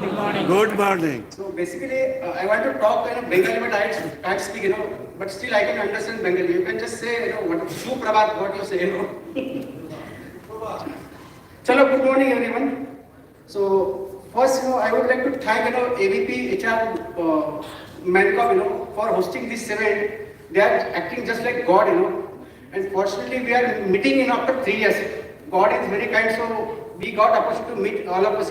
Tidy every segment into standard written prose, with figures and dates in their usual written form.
morning. Good morning. So basically, I want to talk in Bengali, but I can't speak, but still I can understand Bengali. You can just say, what Suprabhat, what you say, Chalo, good morning, everyone. So first, I would like to thank, AVP HR Mancom, for hosting this event. They are acting just like God, And fortunately, we are meeting in after 3 years. God is very kind, so we got opportunity to meet all of us,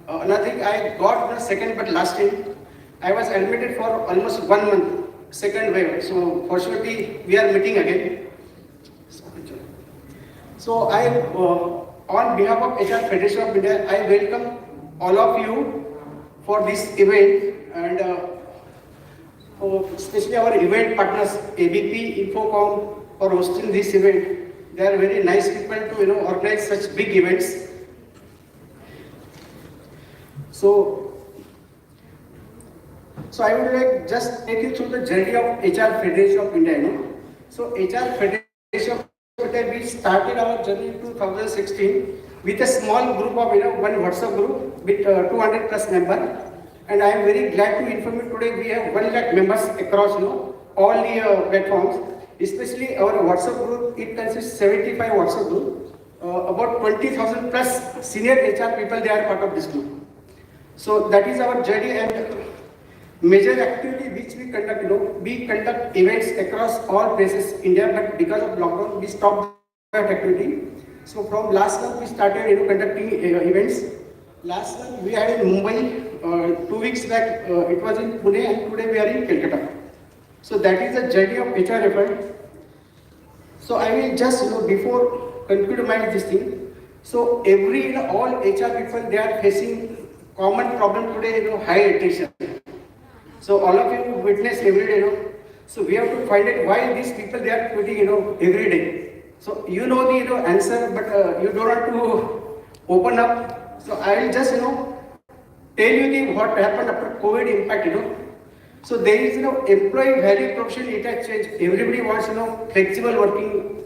Another thing, I got the second, but last time I was admitted for almost 1 month, second wave. So fortunately, we are meeting again. So on behalf of HR Federation of India, I welcome all of you for this event and especially our event partners, ABP, Infocom, for hosting this event. They are very nice people to organize such big events. So I would like just take you through the journey of HR Federation of India. So HR Federation of India, we started our journey in 2016 with a small group of one WhatsApp group with 200 plus members. And I am very glad to inform you today we have 1 lakh members across all the platforms. Especially our WhatsApp group, it consists 75 WhatsApp group. About 20,000 plus senior HR people, they are part of this group. So that is our journey and major activity which we conduct, we conduct events across all places in India, but because of lockdown, we stopped that activity. So from last month, we started, conducting events. Last month, we had in Mumbai, 2 weeks back, it was in Pune, and today we are in Calcutta. So that is the journey of HR effort. So I will just, before conclude my this thing. So all HR people, they are facing common problem today, high attrition. So all of you witness every day, So we have to find out why these people, they are quitting, every day. So the answer, but you don't have to open up. So I will just, tell you what happened after COVID impact, So there is, employee value proposition, it has changed. Everybody wants, flexible working.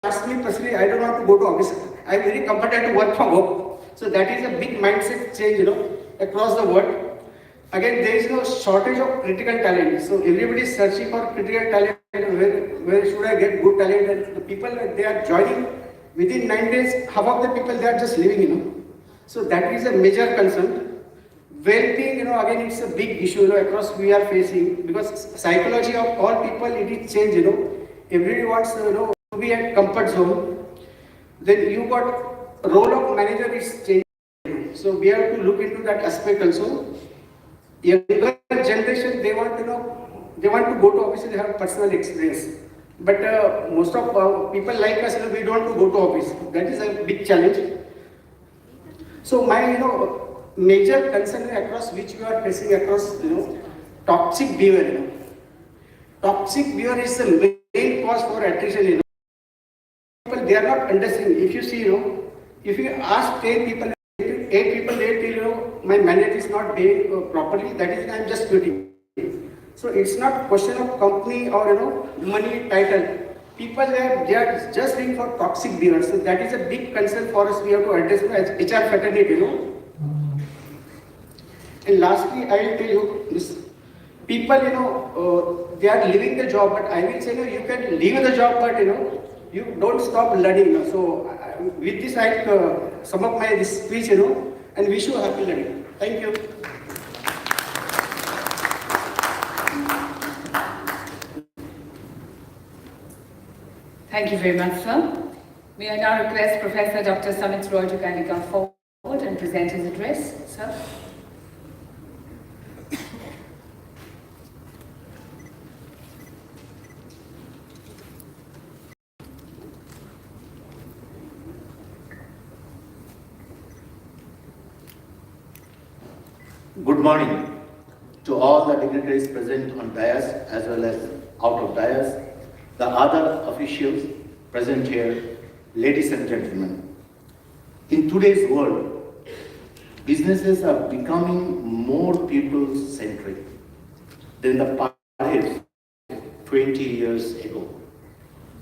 Ask me personally, I don't want to go to office. I am very comfortable to work from home. So that is a big mindset change, across the world. Again, there is no shortage of critical talent. So everybody is searching for critical talent. Where should I get good talent? And the people, they are joining within 9 days. Half of the people, they are just leaving, So that is a major concern. Well-being, again, it's a big issue, across we are facing, because psychology of all people, it is changed, Everybody wants, to be at comfort zone. Then you got role of manager is changing. So we have to look into that aspect also. Younger generation, they want, they want to go to office and have personal experience. But most of people like us, we don't want to go to office. That is a big challenge. So my, major concern across which we are facing across, toxic behavior. Toxic behavior is the main cause for attrition. People, they are not understanding. If you see, if you ask 10 people, 8 people, they tell you, my manager is not paying properly. That is, I am just quitting. So it's not question of company or money title. People, they are just looking for toxic behavior. So that is a big concern for us. We have to address as HR fraternity. And lastly, I will tell you this. People, they are leaving the job, but I will say, you can leave the job, but you don't stop learning. So with this, I sum up my this speech, and wish you happy learning. Thank you. Thank you very much, sir. May I now request Professor Dr. Samit Roy to kindly come forward and present his address, sir. Good morning to all the dignitaries present on dais as well as out of dais, the other officials present here, ladies and gentlemen. In today's world, businesses are becoming more people-centric than the past 20 years ago.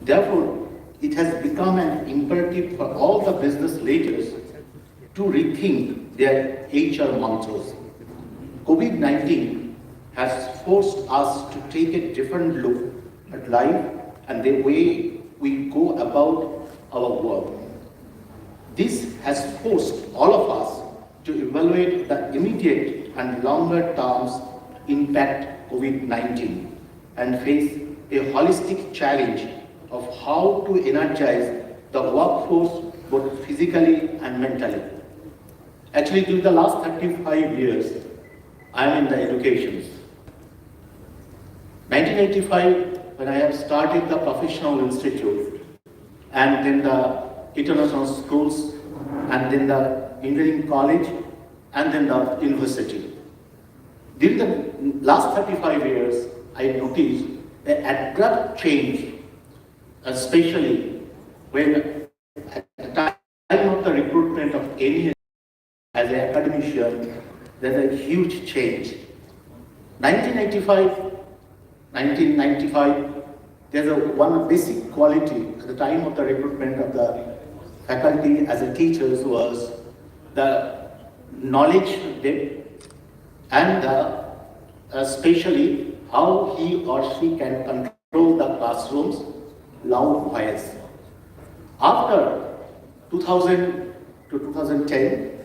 Therefore, it has become an imperative for all the business leaders to rethink their HR mantras. COVID-19 has forced us to take a different look at life and the way we go about our work. This has forced all of us to evaluate the immediate and longer terms impact COVID-19 and face a holistic challenge of how to energize the workforce both physically and mentally. Actually, during the last 35 years, I am in the education. 1985, when I have started the professional institute, and then the international schools, and then the engineering college, and then the university. During the last 35 years, I noticed an abrupt change, especially when at the time of the recruitment of any as an academician, there's a huge change. 1995, there's one basic quality at the time of the recruitment of the faculty as a teachers was the knowledge depth and especially how he or she can control the classrooms loud voice. After 2000 to 2010,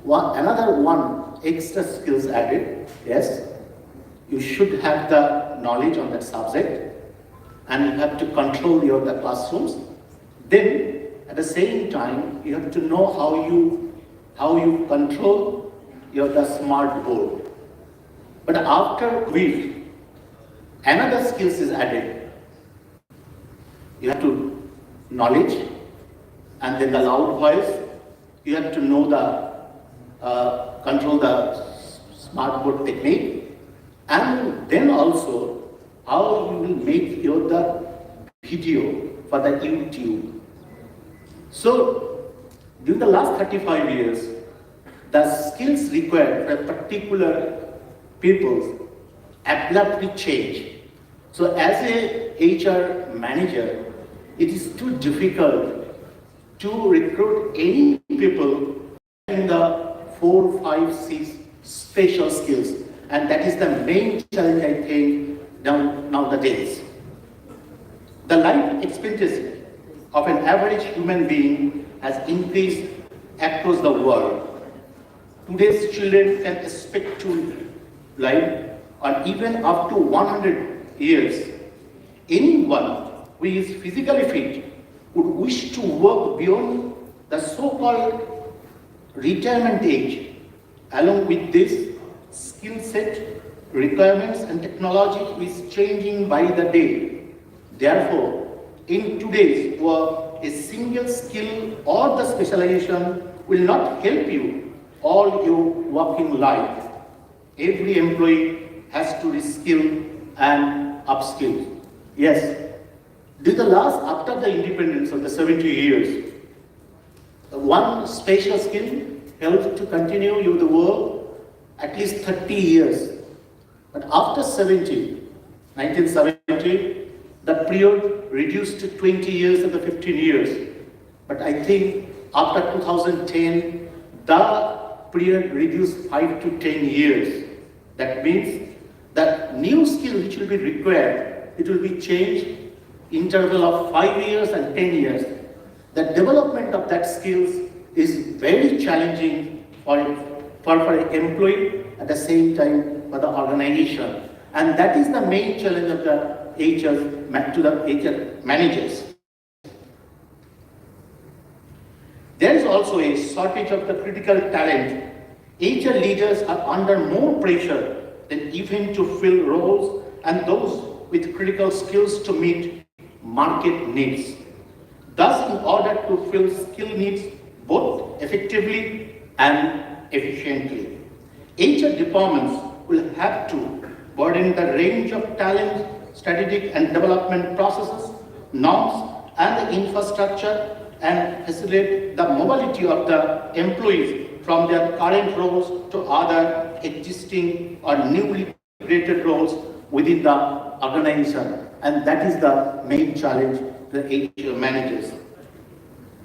another one extra skills added. Yes, you should have the knowledge on that subject and you have to control the classrooms. Then at the same time, you have to know how you control the smart board. But after COVID, another skills is added. You have to knowledge and then the loud voice. You have to know control the smart board technique, and then also how you will make the video for the YouTube. So during the last 35 years, the skills required for particular people abruptly change. So as a HR manager, it is too difficult to recruit any people in the 4, 5, 6 special skills, and that is the main challenge I think nowadays. The life expectancy of an average human being has increased across the world. Today's children can expect to live on even up to 100 years. Anyone who is physically fit would wish to work beyond the so-called retirement age. Along with this, skill set, requirements and technology is changing by the day. Therefore, in today's work, a single skill or the specialization will not help you all your working life. Every employee has to reskill and upskill. Yes, after the independence of the 70 years, one special skill helped to continue the work at least 30 years. But after 1970, the period reduced to 20 years and the 15 years. But I think after 2010, the period reduced 5 to 10 years. That means that new skill which will be required, it will be changed interval of 5 years and 10 years. The development of that skills is very challenging for an employee, at the same time for the organization. And that is the main challenge of the HR managers. There is also a shortage of the critical talent. HR leaders are under more pressure than even to fill roles and those with critical skills to meet market needs. Thus, in order to fill skill needs both effectively and efficiently, HR departments will have to broaden the range of talent, strategic and development processes, norms, and the infrastructure, and facilitate the mobility of the employees from their current roles to other existing or newly created roles within the organization. And that is the main challenge to HR managers.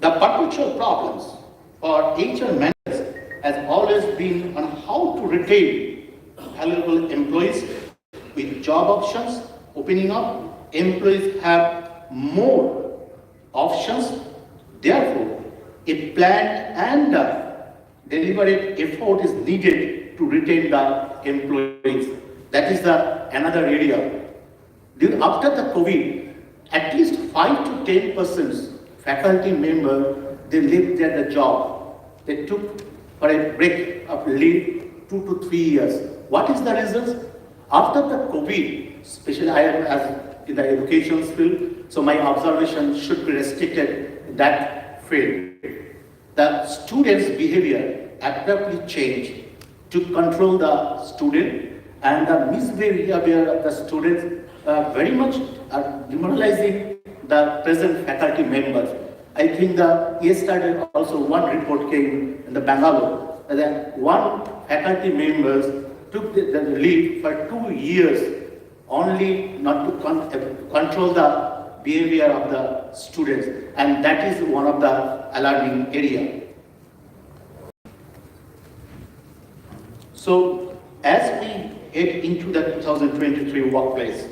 The perpetual problems for HR managers has always been on how to retain valuable employees with job options opening up. Employees have more options. Therefore, a planned and deliberate effort is needed to retain the employees. That is the another area. After the COVID, at least 5 to 10% faculty member, they left their job. They took for a break of leave 2 to 3 years. What is the reasons? After the COVID, especially I am as in the education field, so my observation should be restricted in that field. The students' behavior abruptly changed to control the student, and the misbehavior of the students very much are demoralizing the present faculty members. I think yesterday also one report came in the Bangalore that one faculty members took the leave for 2 years only not to control the behavior of the students, and that is one of the alarming area. So as we head into the 2023 workplace,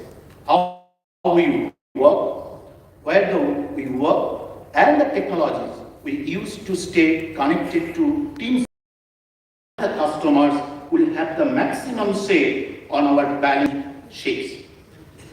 how we work, where do we work, and the technologies we use to stay connected to teams, the customers will have the maximum say on our balance sheets.